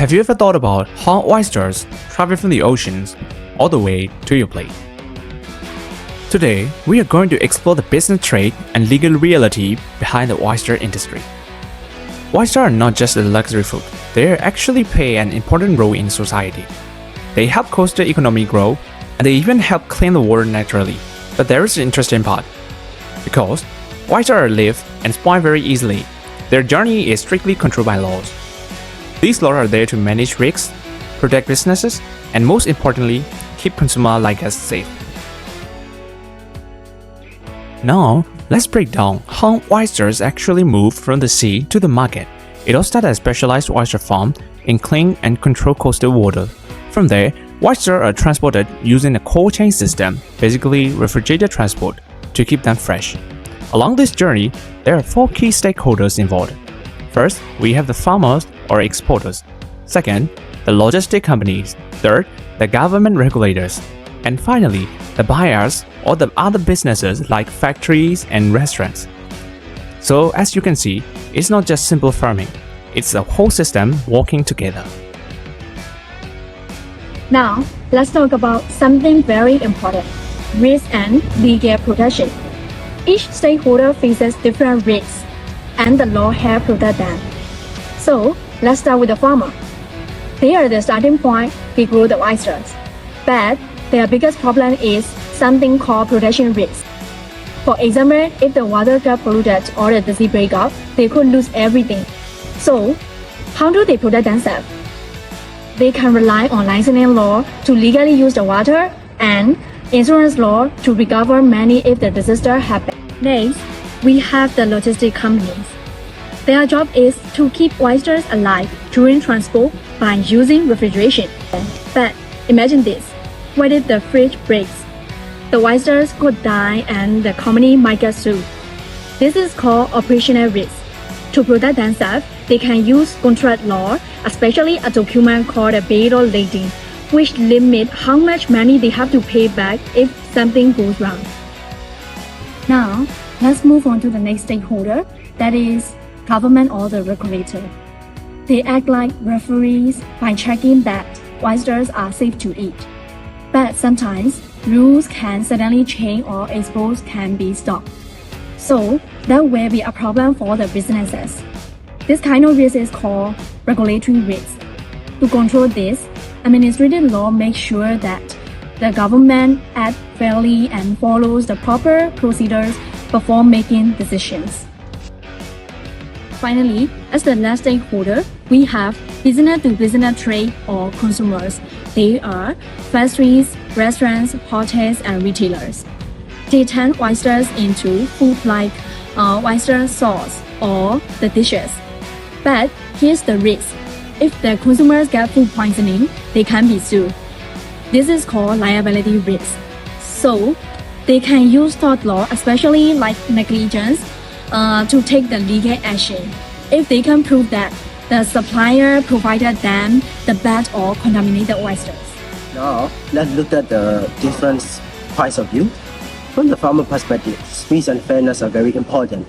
Have you ever thought about how oysters travel from the oceans all the way to your plate? Today, we are going to explore the business trade and legal reality behind the oyster industry. Oysters are not just a luxury food, they actually play an important role in society. They help coastal economy grow, and they even help clean the water naturally. But there is an interesting part. Because oysters live and spoil very easily, their journey is strictly controlled by laws. These laws are there to manage risks, protect businesses, and most importantly, keep consumers like us safe. Now, let's break down how oysters actually move from the sea to the market. It all started as a specialized oyster farm in clean and controlled coastal water. From there, oysters are transported using a cold chain system, basically refrigerated transport, to keep them fresh. Along this journey, there are 4 key stakeholders involved. First, we have the farmers or exporters. Second, the logistic companies. Third, the government regulators. And finally, the buyers or the other businesses like factories and restaurants. So as you can see, it's not just simple farming, it's a whole system working together. Now, let's talk about something very important, risk and legal protection. Each stakeholder faces different risks, and the law helps protect them. So, let's start with the farmer. They are the starting point, they grow the oysters. But their biggest problem is something called protection risk. For example, if the water got polluted or the sea break up, they could lose everything. So, how do they protect themselves? They can rely on licensing law to legally use the water and insurance law to recover money if the disaster happens. Next, we have the logistic companies. Their job is to keep oysters alive during transport by using refrigeration. But imagine this, what if the fridge breaks? The oysters could die and the company might get sued. This is called operational risk. To protect themselves, they can use contract law, especially a document called a bill of lading, which limit how much money they have to pay back if something goes wrong. Now, let's move on to the next stakeholder, that is government or the regulator. They act like referees by checking that oysters are safe to eat. But sometimes, rules can suddenly change or exports can be stopped. So, that will be a problem for the businesses. This kind of risk is called regulatory risk. To control this, administrative law makes sure that the government acts fairly and follows the proper procedures before making decisions. Finally, as the last stakeholder, we have business-to-business trade or consumers. They are factories, restaurants, hotels, and retailers. They turn oysters into food like oyster sauce or the dishes. But here's the risk. If the consumers get food poisoning, they can be sued. This is called liability risk. So, they can use tort law, especially like negligence, to take the legal action. If they can prove that the supplier provided them the bad or contaminated oysters. Now, let's look at the different points of view. From the farmer perspective, speed and fairness are very important.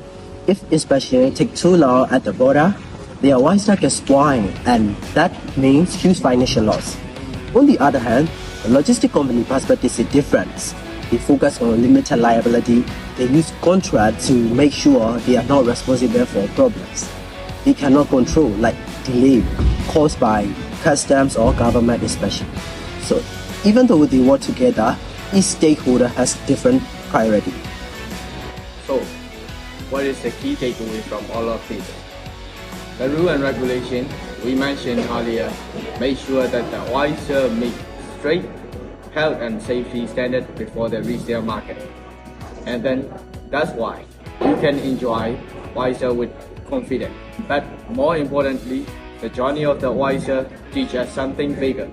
If especially take too long at the border, their oyster gets spoiled, and that means huge financial loss. On the other hand, the logistic company perspective is different. They focus on limited liability. They use contract to make sure they are not responsible for problems. They cannot control like delay caused by customs or government inspection. So even though they work together, each stakeholder has different priority. So, what is the key takeaway from all of this? The rule and regulation we mentioned earlier make sure that the oyster meet strict health and safety standards before they reach their market. And then that's why you can enjoy oyster with confidence. But more importantly, the journey of the oyster teaches us something bigger.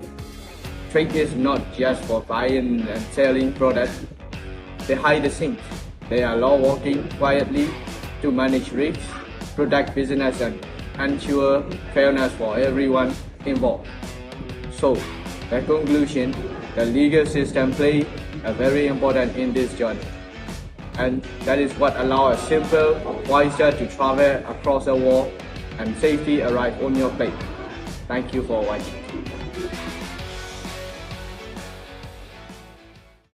Trade is not just for buying and selling products. Behind the scenes, they are law working quietly to manage risks, protect business, and ensure fairness for everyone involved. So, the conclusion, the legal system plays a very important in this journey. And that is what allows a simple oyster to travel across the world and safely arrive on your plate. Thank you for watching.